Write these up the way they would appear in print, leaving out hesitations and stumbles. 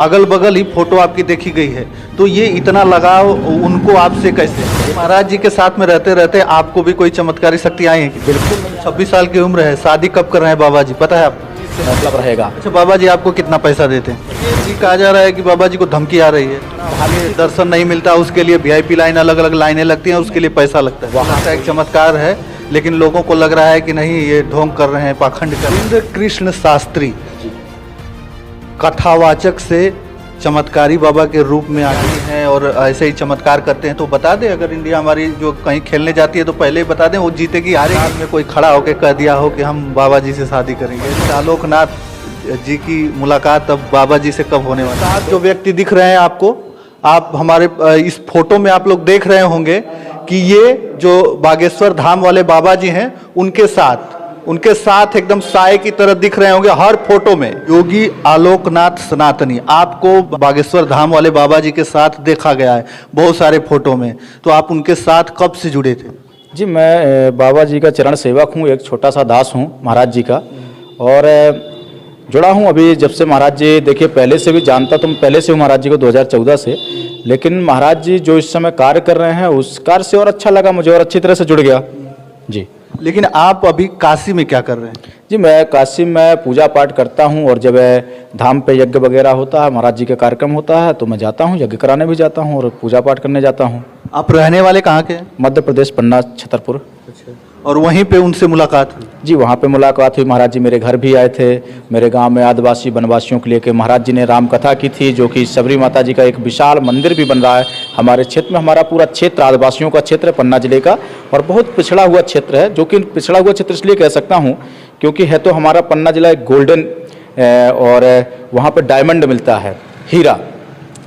अगल बगल ही फोटो आपकी देखी गई है, तो ये इतना लगाव उनको आपसे कैसे? महाराज जी के साथ में रहते रहते आपको भी कोई चमत्कारी शक्ति आई है? बिल्कुल। 26 साल की उम्र है, शादी कब कर रहे हैं बाबा जी, पता है आपको? मतलब रहेगा। अच्छा, बाबा जी आपको कितना पैसा देते हैं? ये कहा जा रहा है कि बाबा जी को धमकी आ रही है, आगे दर्शन नहीं मिलता, उसके लिए VIP लाइन, अलग अलग लाइनें लगती हैं, उसके लिए पैसा लगता है। वहाँ का एक चमत्कार है, लेकिन लोगों को लग रहा है कि नहीं, ये ढोंग कर रहे हैं, पाखंड कर रहे हैं। कृष्ण शास्त्री कथावाचक से चमत्कारी बाबा के रूप में आते हैं और ऐसे ही चमत्कार करते हैं, तो बता दें, अगर इंडिया हमारी जो कहीं खेलने जाती है तो पहले ही बता दें वो जीतेगी हारेगी। में कोई खड़ा होकर कह दिया हो कि हम बाबा जी से शादी करेंगे। आलोकनाथ जी की मुलाकात अब बाबा जी से कब होने वाला है? जो व्यक्ति दिख रहे हैं आपको, आप हमारे इस फोटो में आप लोग देख रहे होंगे कि ये जो बागेश्वर धाम वाले बाबा जी हैं, उनके साथ एकदम साए की तरह दिख रहे होंगे हर फोटो में योगी आलोकनाथ सनातनी। आपको बागेश्वर धाम वाले बाबा जी के साथ देखा गया है बहुत सारे फोटो में, तो आप उनके साथ कब से जुड़े थे? जी, मैं बाबा जी का चरण सेवक हूँ, एक छोटा सा दास हूँ महाराज जी का, और जुड़ा हूँ अभी जब से महाराज जी, देखिए पहले से भी जानता तो मैं पहले से हूँ महाराज जी को 2014 से, लेकिन महाराज जी जो इस समय कार्य कर रहे हैं उस कार्य से और अच्छा लगा मुझे और अच्छी तरह से जुड़ गया जी। लेकिन आप अभी काशी में क्या कर रहे हैं? जी, मैं काशी में पूजा पाठ करता हूँ, और जब धाम पे यज्ञ वगैरह होता है, महाराज जी का कार्यक्रम होता है, तो मैं जाता हूँ, यज्ञ कराने भी जाता हूँ और पूजा पाठ करने जाता हूँ। आप रहने वाले कहाँ के हैं? मध्य प्रदेश, पन्ना, छतरपुर। अच्छा, और वहीं पे उनसे मुलाकात हुई? जी, वहाँ पे मुलाकात हुई। महाराज जी मेरे घर भी आए थे, मेरे गांव में आदिवासी वनवासियों के लिए के महाराज जी ने राम कथा की थी, जो कि सबरी माता जी का एक विशाल मंदिर भी बन रहा है हमारे क्षेत्र में। हमारा पूरा क्षेत्र आदिवासियों का क्षेत्र है पन्ना जिले का, और बहुत पिछड़ा हुआ क्षेत्र है, जो कि पिछड़ा हुआ क्षेत्र इसलिए कह सकता हूँ क्योंकि है तो हमारा पन्ना जिला एक गोल्डन, और वहाँ पर डायमंड मिलता है, हीरा।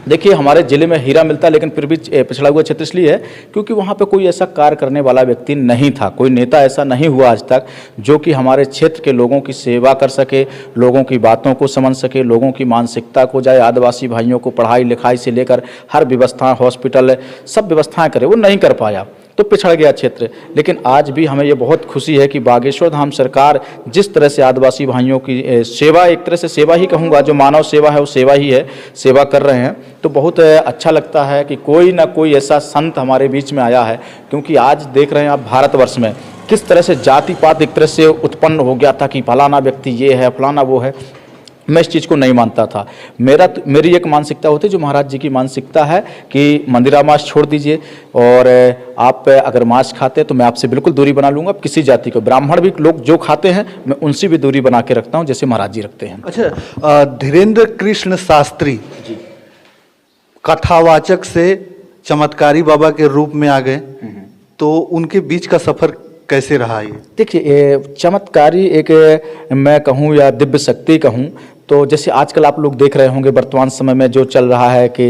देखिए हमारे ज़िले में हीरा मिलता है, लेकिन फिर भी पिछड़ा हुआ क्षेत्र इसलिए है क्योंकि वहाँ पे कोई ऐसा कार्य करने वाला व्यक्ति नहीं था, कोई नेता ऐसा नहीं हुआ आज तक जो कि हमारे क्षेत्र के लोगों की सेवा कर सके, लोगों की बातों को समझ सके, लोगों की मानसिकता को जाए, आदिवासी भाइयों को पढ़ाई लिखाई से लेकर हर व्यवस्था, हॉस्पिटल, सब व्यवस्थाएँ करे, वो नहीं कर पाया, तो पिछड़ गया क्षेत्र। लेकिन आज भी हमें ये बहुत खुशी है कि बागेश्वर धाम सरकार जिस तरह से आदिवासी भाइयों की सेवा, एक तरह से सेवा ही कहूँगा, जो मानव सेवा है वो सेवा ही है, सेवा कर रहे हैं, तो बहुत अच्छा लगता है कि कोई ना कोई ऐसा संत हमारे बीच में आया है। क्योंकि आज देख रहे हैं आप भारतवर्ष में किस तरह से जाति पात एक तरह से उत्पन्न हो गया था कि फलाना व्यक्ति ये है, फलाना वो है। मैं इस चीज़ को नहीं मानता था। मेरी एक मानसिकता होती है जो महाराज जी की मानसिकता है कि मंदिरा मांस छोड़ दीजिए, और आप अगर मांस खाते हैं तो मैं आपसे बिल्कुल दूरी बना लूँगा। किसी जाति को, ब्राह्मण भी लोग जो खाते हैं मैं उनसे भी दूरी बना के रखता हूँ जैसे महाराज जी रखते हैं। अच्छा, धीरेन्द्र कृष्ण शास्त्री कथावाचक से चमत्कारी बाबा के रूप में आ गए, तो उनके बीच का सफर कैसे रहा ये? देखिए, चमत्कारी एक मैं कहूँ या दिव्य शक्ति कहूँ, तो जैसे आजकल आप लोग देख रहे होंगे वर्तमान समय में जो चल रहा है कि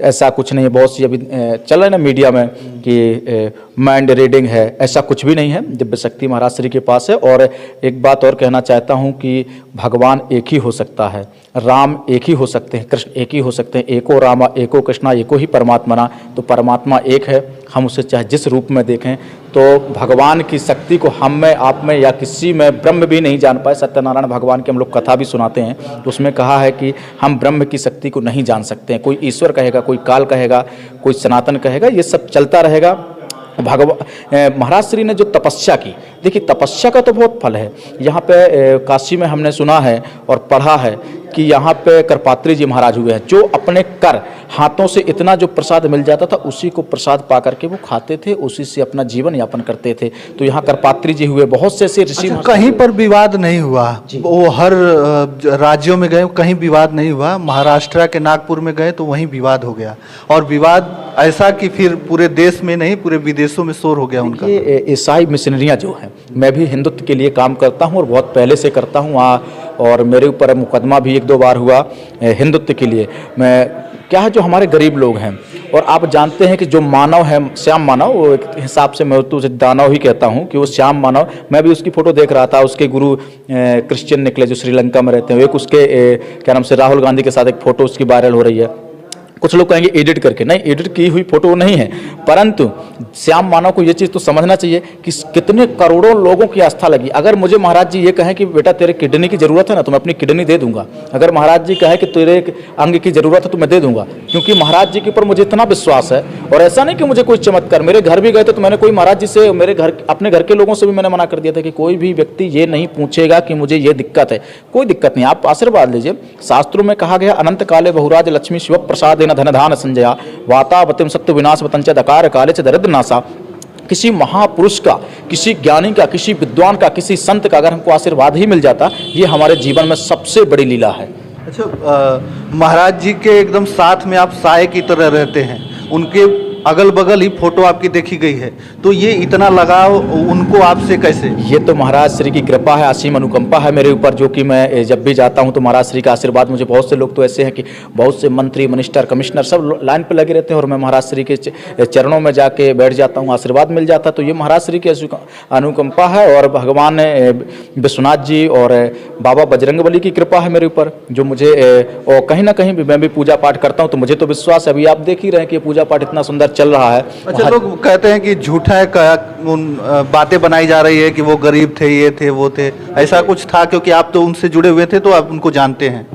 ऐसा कुछ नहीं है, बहुत सी अभी चल रहा है ना मीडिया में कि माइंड रीडिंग है, ऐसा कुछ भी नहीं है। दिव्य शक्ति महाराज श्री के पास है। और एक बात और कहना चाहता हूँ कि भगवान एक ही हो सकता है, राम एक ही हो सकते हैं, कृष्ण एक ही हो सकते हैं। एको रामा एको कृष्णा एको ही परमात्मना, तो परमात्मा एक है, हम उसे चाहे जिस रूप में देखें। तो भगवान की शक्ति को हम में, आप में या किसी में ब्रह्म भी नहीं जान पाए। सत्यनारायण भगवान की हम लोग कथा भी सुनाते हैं, तो उसमें कहा है कि हम ब्रह्म की शक्ति को नहीं जान सकते हैं। कोई ईश्वर कहेगा, कोई काल कहेगा, कोई सनातन कहेगा, ये सब चलता रहेगा। महाराज श्री ने जो तपस्या की, देखिए तपस्या का तो बहुत फल है। यहाँ पे काशी में हमने सुना है और पढ़ा है कि यहाँ पे करपात्री जी महाराज हुए हैं, जो अपने कर हाथों से इतना जो प्रसाद मिल जाता था उसी को प्रसाद पा करके वो खाते थे, उसी से अपना जीवन यापन करते थे। तो यहाँ करपात्री जी हुए, बहुत से ऐसे ऋषि। अच्छा, कहीं पर विवाद नहीं हुआ? वो हर राज्यों में गए, कहीं विवाद नहीं हुआ। महाराष्ट्र के नागपुर में गए तो वहीं विवाद हो गया, और विवाद ऐसा कि फिर पूरे देश में नहीं पूरे विदेशों में शोर हो गया उनका। ये ईसाई मिशनरियाँ जो हैं, मैं भी हिंदुत्व के लिए काम करता हूँ और बहुत पहले से करता हूँ, और मेरे ऊपर मुकदमा भी 1-2 बार हुआ हिंदुत्व के लिए। मैं क्या है, जो हमारे गरीब लोग हैं, और आप जानते हैं कि जो मानव है, श्याम मानव, वो एक हिसाब से मैं तो उसे दानव ही कहता हूँ कि वो श्याम मानव। मैं भी उसकी फ़ोटो देख रहा था, उसके गुरु क्रिश्चियन निकले जो श्रीलंका में रहते हैं, एक उसके क्या नाम से राहुल गांधी के साथ एक फ़ोटो उसकी वायरल हो रही है। कुछ लोग कहेंगे एडिट करके, नहीं, एडिट की हुई फोटो नहीं है, परंतु श्याम मानव को ये चीज़ तो समझना चाहिए कि कितने करोड़ों लोगों की आस्था लगी। अगर मुझे महाराज जी ये कहें कि बेटा तेरे किडनी की ज़रूरत है ना, तो मैं अपनी किडनी दे दूंगा। अगर महाराज जी कहें कि तेरे अंग की ज़रूरत है तो मैं दे दूंगा, क्योंकि महाराज जी के ऊपर मुझे इतना विश्वास है। और ऐसा नहीं कि मुझे कोई चमत्कार, मेरे घर भी गए थे तो मैंने कोई महाराज जी से, मेरे घर अपने घर के लोगों से भी मैंने मना कर दिया था कि कोई भी व्यक्ति ये नहीं पूछेगा कि मुझे ये दिक्कत है, कोई दिक्कत नहीं, आप आशीर्वाद लीजिए। शास्त्रों में कहा गया अनंत काले बहुराज लक्ष्मी शिव प्रसाद धनधान संजया वातावतिम सत्य विनाश वतंच दकार काले च दरिद्र नासा। किसी महापुरुष का, किसी ज्ञानी का, किसी विद्वान का, किसी संत का अगर हमको आशीर्वाद ही मिल जाता, ये हमारे जीवन में सबसे बड़ी लीला है। अच्छा, महाराज जी के एकदम साथ में आप साए की तरह रहते हैं, उनके अगल बगल ही फोटो आपकी देखी गई है, तो ये इतना लगाव उनको आपसे कैसे? ये तो महाराज श्री की कृपा है, असीम अनुकंपा है मेरे ऊपर, जो कि मैं जब भी जाता हूँ तो महाराज श्री का आशीर्वाद मुझे, बहुत से लोग तो ऐसे हैं कि बहुत से मंत्री, मिनिस्टर, कमिश्नर सब लाइन पे लगे रहते हैं और मैं महाराज श्री के चरणों में जाके बैठ जाता हूँ, आशीर्वाद मिल जाता है। तो ये महाराज श्री की अनुकंपा है और भगवान विश्वनाथ जी और बाबा बजरंगबली की कृपा है मेरे ऊपर, जो मुझे, और कहीं ना कहीं मैं भी पूजा पाठ करता हूँ तो मुझे तो विश्वास है। अभी आप देख ही रहे हैं कि पूजा पाठ इतना सुंदर चल रहा है। अच्छा, लोग कहते हैं कि झूठा है, बातें बनाई जा रही है कि वो गरीब थे, ये थे, वो थे, ऐसा कुछ था? क्योंकि आप तो उनसे जुड़े हुए थे तो आप उनको जानते हैं।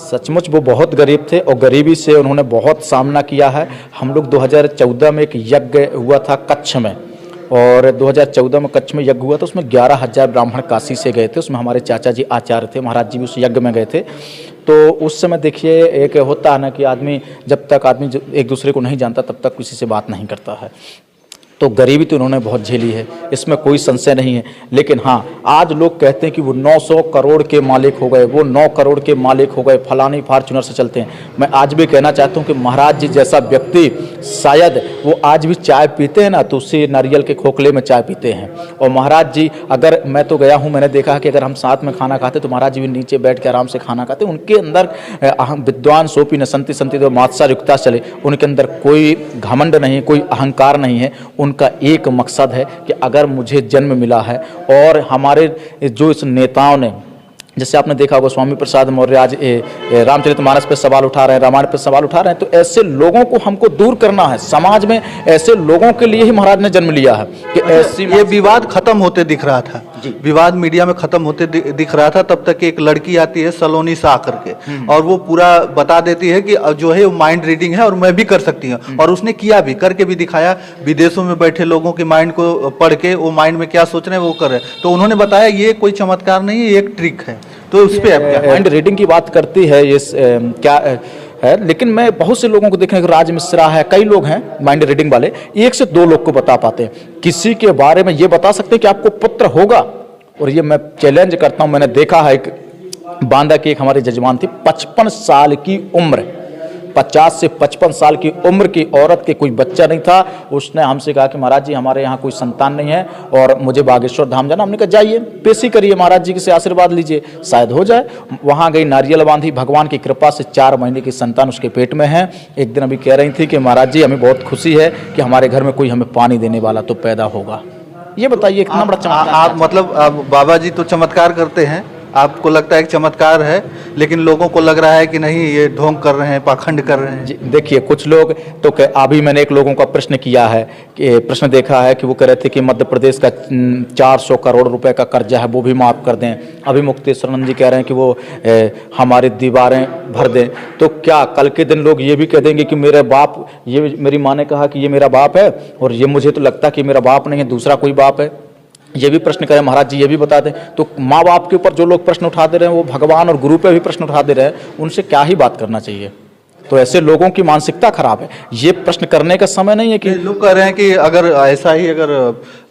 सचमुच वो बहुत गरीब थे और गरीबी से उन्होंने बहुत सामना किया है। हम लोग 2014 में एक यज्ञ हुआ था कच्छ में, और 2014 में कच्छ में यज्ञ हुआ था, उसमें 11,000 ब्राह्मण काशी से गए थे, उसमें हमारे चाचा जी आचार्य थे, महाराज जी भी उस यज्ञ में गए थे। तो उस समय देखिए, एक होता है ना कि आदमी, जब तक आदमी एक दूसरे को नहीं जानता तब तक किसी से बात नहीं करता है। तो गरीबी तो उन्होंने बहुत झेली है, इसमें कोई संशय नहीं है। लेकिन हाँ, आज लोग कहते हैं कि वो 900 करोड़ के मालिक हो गए, वो 9 करोड़ के मालिक हो गए, फलानी फॉर्च्यूनर से चलते हैं। मैं आज भी कहना चाहता हूँ कि महाराज जी जैसा व्यक्ति शायद वो आज भी चाय पीते हैं ना तो उससे नारियल के खोखले में चाय पीते हैं। और महाराज जी, अगर मैं तो गया हूँ, मैंने देखा कि अगर हम साथ में खाना खाते तो महाराज जी भी नीचे बैठ के आराम से खाना खाते। उनके अंदर अहम विद्वान सोपी न संति संति तो मात्सा युक्ता चले, उनके अंदर कोई घमंड नहीं, कोई अहंकार नहीं है। उनका एक मकसद है कि अगर मुझे जन्म मिला है, और हमारे जो इस नेताओं ने, जैसे आपने देखा होगा स्वामी प्रसाद मौर्य आज रामचरितमानस पे सवाल उठा रहे हैं, रामायण पे सवाल उठा रहे हैं, तो ऐसे लोगों को हमको दूर करना है। समाज में ऐसे लोगों के लिए ही महाराज ने जन्म लिया है कि ऐसी, ये विवाद खत्म होते दिख रहा था, विवाद मीडिया में खत्म होते दिख रहा था, तब तक एक लड़की आती है सलोनी शाह करके, और वो पूरा बता देती है कि जो है वो माइंड रीडिंग है और मैं भी कर सकती हूँ, और उसने किया भी, करके भी दिखाया। विदेशों में बैठे लोगों के माइंड को पढ़ के वो माइंड में क्या सोच रहे हैं वो कर रहे हैं। तो उन्होंने बताया ये कोई चमत्कार नहीं है, ये एक ट्रिक है। तो उस पे आप क्या माइंड रीडिंग की बात करती है, ये क्या है? लेकिन मैं बहुत से लोगों को देखने को, राज मिश्रा है, कई लोग हैं माइंड रीडिंग वाले, 1 से 2 लोग को बता पाते हैं। किसी के बारे में ये बता सकते हैं कि आपको पुत्र होगा, और ये मैं चैलेंज करता हूं। मैंने देखा है, एक बांदा की एक हमारी जजमान थी, 55 साल की उम्र, 50 से 55 साल की उम्र की औरत के कोई बच्चा नहीं था। उसने हमसे कहा कि महाराज जी हमारे यहाँ कोई संतान नहीं है और मुझे बागेश्वर धाम जाना। हमने कहा जाइए, पेशी करिए, महाराज जी से आशीर्वाद लीजिए, शायद हो जाए। वहाँ गई, नारियल बांधी, भगवान की कृपा से 4 महीने की संतान उसके पेट में है। एक दिन अभी कह रही थी कि महाराज जी हमें बहुत खुशी है कि हमारे घर में कोई हमें पानी देने वाला तो पैदा होगा। ये बताइए कितना बड़ा चमत्कार। आप मतलब बाबा जी तो चमत्कार करते हैं, आपको लगता है कि चमत्कार है, लेकिन लोगों को लग रहा है कि नहीं ये ढोंग कर रहे हैं, पाखंड कर रहे हैं। देखिए, कुछ लोग तो अभी मैंने एक लोगों का प्रश्न किया है, कि प्रश्न देखा है कि वो कह रहे थे कि मध्य प्रदेश का 400 करोड़ रुपए का कर्जा है वो भी माफ़ कर दें। अभी मुक्तेश्वरानंद जी कह रहे हैं कि वो हमारी दीवारें भर दें। तो क्या कल के दिन लोग ये भी कह देंगे कि मेरे बाप, ये मेरी माँ ने कहा कि ये मेरा बाप है और ये मुझे तो लगता है कि मेरा बाप नहीं है, दूसरा कोई बाप है? ये भी प्रश्न करें, महाराज जी ये भी बता दें। तो माँ बाप के ऊपर जो लोग प्रश्न उठा दे रहे हैं, वो भगवान और गुरु पे भी प्रश्न उठा दे रहे हैं, उनसे क्या ही बात करना चाहिए। तो ऐसे लोगों की मानसिकता खराब है, ये प्रश्न करने का समय नहीं है। कि लोग कह रहे हैं कि अगर ऐसा ही, अगर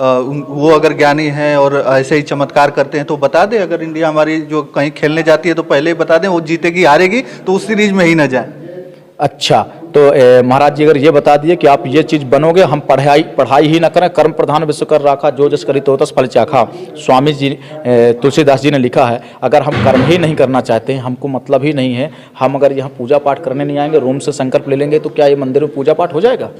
वो अगर ज्ञानी हैं और ऐसे ही चमत्कार करते हैं तो बता दें, अगर इंडिया हमारी जो कहीं खेलने जाती है तो पहले ही बता दें, वो जीतेगी हारेगी तो उस सीरीज में ही न जाए। अच्छा, तो महाराज जी अगर ये बता दिए कि आप ये चीज़ बनोगे, हम पढ़ाई ही ना करें, कर्म प्रधान विश्व कर राखा, जो जस करी तो तस फल चाखा। स्वामी जी, तुलसीदास जी ने लिखा है, अगर हम कर्म ही नहीं करना चाहते हैं, हमको मतलब ही नहीं है, हम अगर यहाँ पूजा पाठ करने नहीं आएंगे, रूम से संकल्प ले लेंगे, तो क्या ये मंदिर में पूजा पाठ हो जाएगा?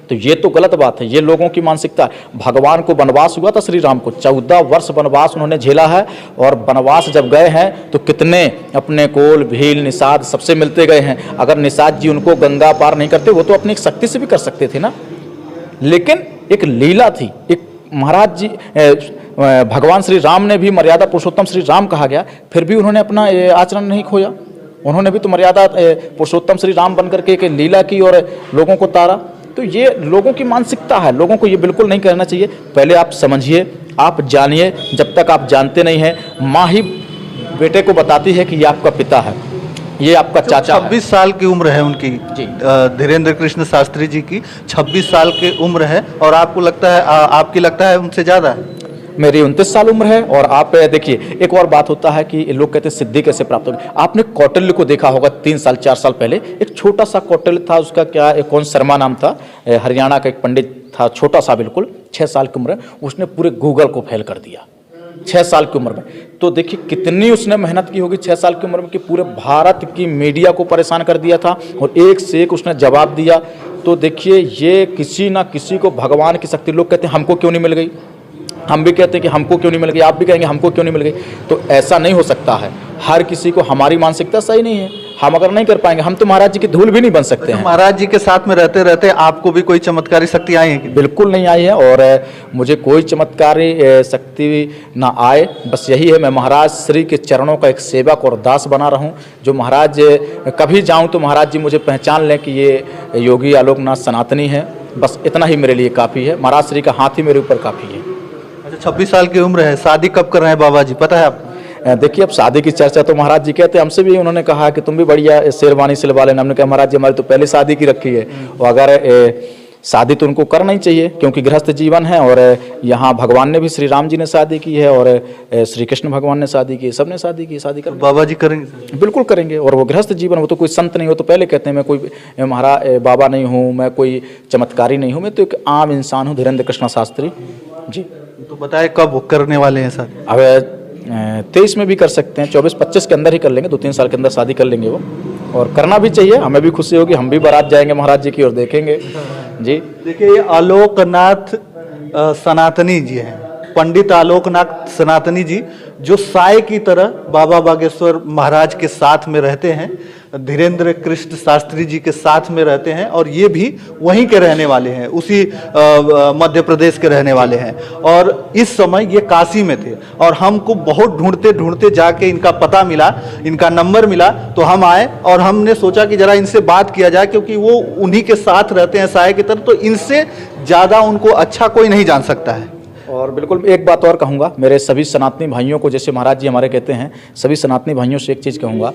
तो ये तो गलत बात है, ये लोगों की मानसिकता है। भगवान को वनवास हुआ था, श्री राम को 14 वर्ष वनवास उन्होंने झेला है, और वनवास जब गए हैं तो कितने अपने कोल भील निषाद सबसे मिलते गए हैं। अगर निषाद जी उनको गंगा पार नहीं करते, वो तो अपनी एक शक्ति से भी कर सकते थे ना, लेकिन एक लीला थी। एक महाराज जी भगवान श्री राम ने भी मर्यादा पुरुषोत्तम श्री राम कहा गया, फिर भी उन्होंने अपना आचरण नहीं खोया। उन्होंने भी तो मर्यादा पुरुषोत्तम श्री राम बनकर के एक लीला की और लोगों को तारा। तो ये लोगों की मानसिकता है, लोगों को ये बिल्कुल नहीं करना चाहिए। पहले आप समझिए, आप जानिए। जब तक आप जानते नहीं हैं, माँ ही बेटे को बताती है कि ये आपका पिता है, ये आपका चाचा है। 26 साल की उम्र है उनकी जी। धीरेन्द्र कृष्ण शास्त्री जी की 26 साल की उम्र है, और आपको लगता है आपकी लगता है उनसे ज़्यादा है? मेरी 29 साल उम्र है। और आप देखिए, एक और बात होता है कि लोग कहते हैं सिद्धि कैसे प्राप्त होगी। आपने कौटिल्य को देखा होगा 3 साल 4 साल पहले, एक छोटा सा कौटिल्य था, उसका क्या कौन शर्मा नाम था, हरियाणा का एक पंडित था, छोटा सा बिल्कुल, 6 साल की उम्र, उसने पूरे गूगल को फेल कर दिया 6 साल की उम्र में। तो देखिए कितनी उसने मेहनत की होगी 6 साल की उम्र में, कि पूरे भारत की मीडिया को परेशान कर दिया था, और एक से एक उसने जवाब दिया। तो देखिए, ये किसी ना किसी को भगवान की शक्ति, लोग कहते हैं हमको क्यों नहीं मिल गई, हम भी कहते हैं कि हमको क्यों नहीं मिल गई, आप भी कहेंगे हमको क्यों नहीं मिल गई। तो ऐसा नहीं हो सकता है, हर किसी को, हमारी मानसिकता सही नहीं है, हम अगर नहीं कर पाएंगे, हम तो महाराज जी की धूल भी नहीं बन सकते हैं। महाराज जी के साथ में रहते रहते आपको भी कोई चमत्कारी शक्ति आई है कि? बिल्कुल नहीं आई है, और मुझे कोई चमत्कारी शक्ति ना आए। बस यही है, मैं महाराज श्री के चरणों का एक सेवक और दास बना रहूं। जो महाराज कभी जाऊं तो महाराज जी मुझे पहचान लें कि ये योगी आलोकनाथ सनातनी है। बस इतना ही मेरे लिए काफ़ी है, महाराज श्री का हाथ ही मेरे ऊपर काफ़ी है। अच्छा, 26 साल की उम्र है, शादी कब कर रहे हैं बाबा जी, पता है आपको? देखिए, अब शादी की चर्चा तो महाराज जी कहते हैं, हमसे भी उन्होंने कहा कि तुम भी बढ़िया शेरवानी सिलवा लेना। हमने कहा महाराज जी हमारी तो पहले शादी की रखी है, और अगर शादी तो उनको करना ही चाहिए, क्योंकि गृहस्थ जीवन है। और यहाँ भगवान ने भी, श्री राम जी ने शादी की है, और श्री कृष्ण भगवान ने शादी की, सबने शादी की, शादी कर बाबा जी करेंगे? बिल्कुल करेंगे। और वो गृहस्थ जीवन, वो तो कोई संत नहीं हो, तो पहले कहते हैं मैं कोई महाराज बाबा नहीं हूँ, मैं कोई चमत्कारी नहीं हूँ, मैं तो एक आम इंसान हूँ, धीरेन्द्र कृष्ण शास्त्री जी। तो बताए कब करने वाले हैं शादी? अब 23 में भी कर सकते हैं, 24-25 के अंदर ही कर लेंगे, 2-3 साल के अंदर शादी कर लेंगे वो, और करना भी चाहिए। हमें भी खुशी होगी, हम भी बारात जाएंगे महाराज जी की और देखेंगे जी। देखिए, ये आलोकनाथ सनातनी जी हैं, पंडित आलोकनाथ सनातनी जी, जो साय की तरह बाबा बागेश्वर महाराज के साथ में रहते हैं, धीरेन्द्र कृष्ण शास्त्री जी के साथ में रहते हैं, और ये भी वहीं के रहने वाले हैं, उसी मध्य प्रदेश के रहने वाले हैं। और इस समय ये काशी में थे, और हमको बहुत ढूंढते ढूंढते जाके इनका पता मिला, इनका नंबर मिला, तो हम आए और हमने सोचा कि जरा इनसे बात किया जाए, क्योंकि वो उन्हीं के साथ रहते हैं साय की तरह, तो इनसे ज़्यादा उनको अच्छा कोई नहीं जान सकता है। और बिल्कुल एक बात और कहूँगा, मेरे सभी सनातनी भाइयों को, जैसे महाराज जी हमारे कहते हैं, सभी सनातनी भाइयों से एक चीज़ कहूँगा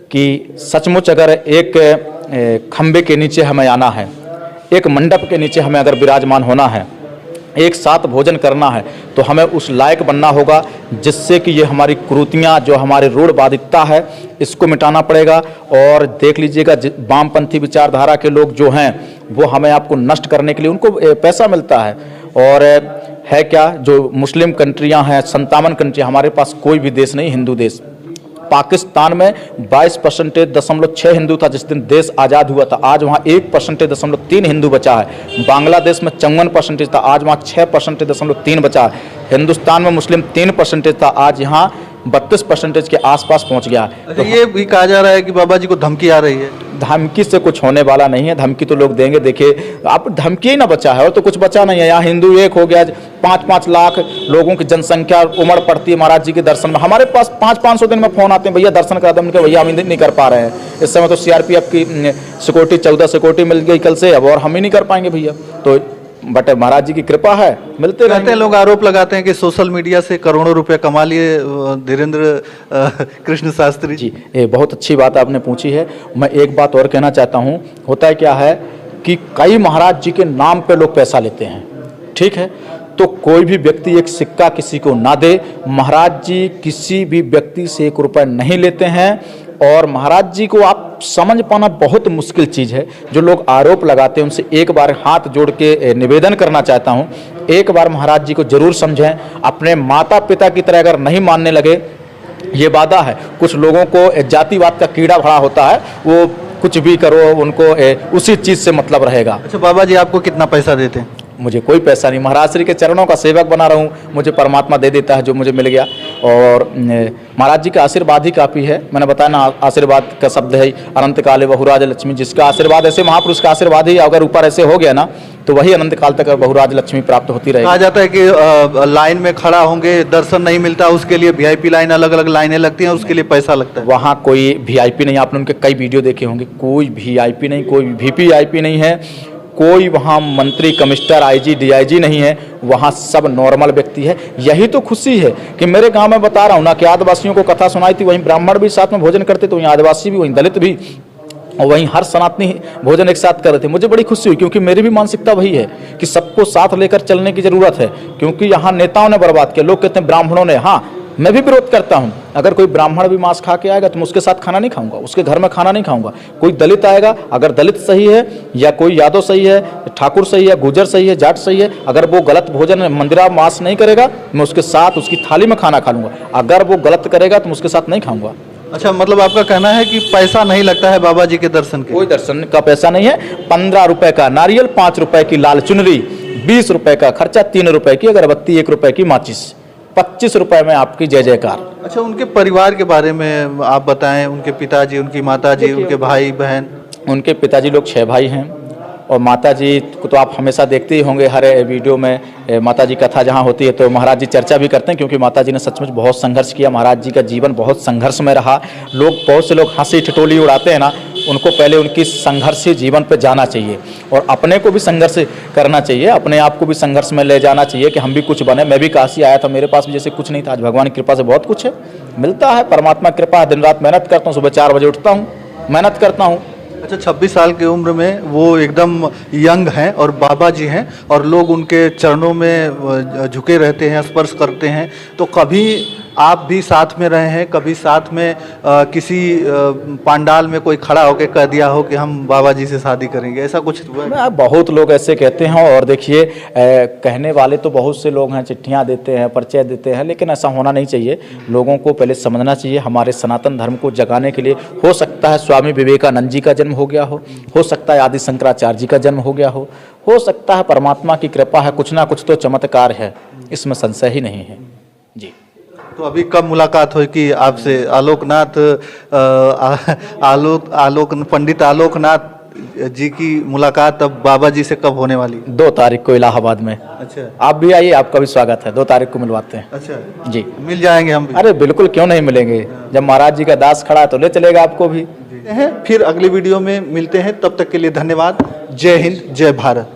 कि सचमुच अगर एक खंबे के नीचे हमें आना है, एक मंडप के नीचे हमें अगर विराजमान होना है, एक साथ भोजन करना है, तो हमें उस लायक बनना होगा जिससे कि ये हमारी कुरीतियाँ, जो हमारी रूढ़वादिता है, इसको मिटाना पड़ेगा। और देख लीजिएगा, वामपंथी विचारधारा के लोग जो हैं, वो हमें आपको नष्ट करने के लिए उनको पैसा मिलता है। और है क्या, जो मुस्लिम कंट्रियां हैं, 57 कंट्रियां, हमारे पास कोई भी देश नहीं हिंदू देश। पाकिस्तान में 22.6% हिंदू था जिस दिन देश आज़ाद हुआ था, आज वहाँ 1.3% हिंदू बचा है। बांग्लादेश में 54% था, आज वहाँ 6.3% बचा है। हिंदुस्तान में मुस्लिम 3% था, आज यहाँ 32% के आसपास पहुँच गया है। तो ये भी कहा जा रहा है कि बाबा जी को धमकी आ रही है। धमकी से कुछ होने वाला नहीं है, धमकी तो लोग देंगे। देखिए, आप धमकी ही ना बचा है, और तो कुछ बचा नहीं है। यहाँ हिंदू एक हो गया, 5-5 लाख लोगों की जनसंख्या उमड़ पड़ती है महाराज जी के दर्शन में। हमारे पास 500-500 दिन में फ़ोन आते हैं, भैया दर्शन करा दें, भैया हम नहीं कर पा रहे हैं। इस समय तो CRPF की सिक्योरिटी 14 सिक्योरिटी मिल गई कल से, अब और हम ही नहीं कर पाएंगे भैया। तो बट महाराज जी की कृपा है, मिलते रहते हैं। लोग आरोप लगाते हैं कि सोशल मीडिया से करोड़ों रुपए कमा लिए धीरेन्द्र कृष्ण शास्त्री जी। ये बहुत अच्छी बात आपने पूछी है। मैं एक बात और कहना चाहता हूँ, होता है क्या है कि कई महाराज जी के नाम पे लोग पैसा लेते हैं, ठीक है, तो कोई भी व्यक्ति एक सिक्का किसी को ना दे। महाराज जी किसी भी व्यक्ति से 1 रुपया नहीं लेते हैं, और महाराज जी को आप समझ पाना बहुत मुश्किल चीज़ है। जो लोग आरोप लगाते हैं उनसे एक बार हाथ जोड़ के निवेदन करना चाहता हूँ, एक बार महाराज जी को जरूर समझें। अपने माता पिता की तरह अगर नहीं मानने लगे, ये वादा है। कुछ लोगों को जातिवाद का कीड़ा भरा होता है, वो कुछ भी करो उनको उसी चीज़ से मतलब रहेगा। अच्छा बाबा जी आपको कितना पैसा देते हैं? मुझे कोई पैसा नहीं, महाराज श्री के चरणों का सेवक बना रहा हूँ, मुझे परमात्मा दे देता है जो मुझे मिल गया। और महाराज जी का आशीर्वाद ही काफ़ी है। मैंने बताया ना, आशीर्वाद का शब्द है अनंत काले बहुराज लक्ष्मी। जिसका आशीर्वाद, ऐसे महापुरुष का आशीर्वाद ही अगर ऊपर ऐसे हो गया ना तो वही अनंत काल तक बहुराज लक्ष्मी प्राप्त होती रहेगी। कहा जाता है कि लाइन में खड़ा होंगे, दर्शन नहीं मिलता, उसके लिए वीआईपी लाइन, अलग अलग लाइनें लगती हैं, उसके लिए पैसा लगता है। वहाँ कोई वीआईपी नहीं, आपने उनके कई वीडियो देखे होंगे, कोई वीआईपी नहीं, कोई वीपीआईपी नहीं है, कोई वहाँ मंत्री कमिश्नर आईजी डीआईजी नहीं है, वहाँ सब नॉर्मल व्यक्ति है। यही तो खुशी है कि मेरे गांव में बता रहा हूँ ना कि आदिवासियों को कथा सुनाई थी, वहीं ब्राह्मण भी साथ में भोजन करते थे, वहीं आदिवासी भी, वहीं दलित भी, और वहीं हर सनातनी भोजन एक साथ कर रहे थे। मुझे बड़ी खुशी हुई क्योंकि मेरी भी मानसिकता वही है कि सबको साथ लेकर चलने की ज़रूरत है। क्योंकि यहाँ नेताओं ने बर्बाद किया, लोग कहते हैं ब्राह्मणों ने, हाँ मैं भी विरोध करता हूँ। अगर कोई ब्राह्मण भी मांस खा के आएगा तो मैं उसके साथ खाना नहीं खाऊंगा, उसके घर में खाना नहीं खाऊंगा। कोई दलित आएगा, अगर दलित सही है या कोई यादव सही है, ठाकुर सही है, गुजर सही है, जाट सही है, अगर वो गलत भोजन मंदिरा मांस नहीं करेगा मैं उसके साथ उसकी थाली में खाना खा लूँगा। अगर वो गलत करेगा तो मैं उसके साथ नहीं खाऊंगा। अच्छा मतलब आपका कहना है कि पैसा नहीं लगता है बाबा जी के दर्शन के? कोई दर्शन का पैसा नहीं है। 15 रुपए का नारियल, 5 रुपए की लाल चुनरी, 20 रुपए का खर्चा, 3 रुपए की अगरबत्ती, 1 रुपए की माचिस, 25 रुपए में आपकी जय जयकार। अच्छा उनके परिवार के बारे में आप बताएं, उनके पिताजी, उनकी माताजी, उनके भाई बहन? उनके पिताजी लोग 6 भाई हैं और माताजी को तो आप हमेशा देखते ही होंगे हर वीडियो में। माताजी कथा जहाँ होती है तो महाराज जी चर्चा भी करते हैं, क्योंकि माताजी ने सचमुच बहुत संघर्ष किया। महाराज जी का जीवन बहुत संघर्ष में रहा। बहुत से लोग हंसी ठिठोली उड़ाते हैं ना, उनको पहले उनकी संघर्षी जीवन पर जाना चाहिए और अपने को भी संघर्ष करना चाहिए, अपने आप को भी संघर्ष में ले जाना चाहिए कि हम भी कुछ बने। मैं भी काशी आया था, मेरे पास भी जैसे कुछ नहीं था, आज भगवान की कृपा से बहुत कुछ है, मिलता है, परमात्मा की कृपा है। दिन रात मेहनत करता हूँ, सुबह 4 बजे उठता हूँ, मेहनत करता हूँ। अच्छा 26 साल की उम्र में वो एकदम यंग हैं और बाबा जी हैं और लोग उनके चरणों में झुके रहते हैं, स्पर्श करते हैं। तो कभी आप भी साथ में रहे हैं, कभी साथ में किसी पंडाल में कोई खड़ा होकर कह दिया हो कि हम बाबा जी से शादी करेंगे, ऐसा कुछ हुआ है? बहुत लोग ऐसे कहते हैं और देखिए कहने वाले तो बहुत से लोग हैं, चिट्ठियां देते हैं, परिचय देते हैं, लेकिन ऐसा होना नहीं चाहिए। लोगों को पहले समझना चाहिए हमारे सनातन धर्म को जगाने के लिए। हो सकता है स्वामी विवेकानंद जी का जन्म हो गया हो सकता है आदि शंकराचार्य जी का जन्म हो गया हो सकता है परमात्मा की कृपा है, कुछ ना कुछ तो चमत्कार है, इसमें संशय ही नहीं है जी। तो अभी कब मुलाकात हुई कि आपसे आलोकनाथ पंडित आलोकनाथ जी की मुलाकात अब बाबा जी से कब होने वाली? 2 तारीख को इलाहाबाद में। अच्छा आप भी आइए, आपका भी स्वागत है। 2 तारीख को मिलवाते हैं। अच्छा जी, मिल जाएंगे हम भी। अरे बिल्कुल, क्यों नहीं मिलेंगे। जब महाराज जी का दास खड़ा है तो ले चलेगा आपको भी। फिर अगली वीडियो में मिलते हैं, तब तक के लिए धन्यवाद। जय हिंद, जय भारत।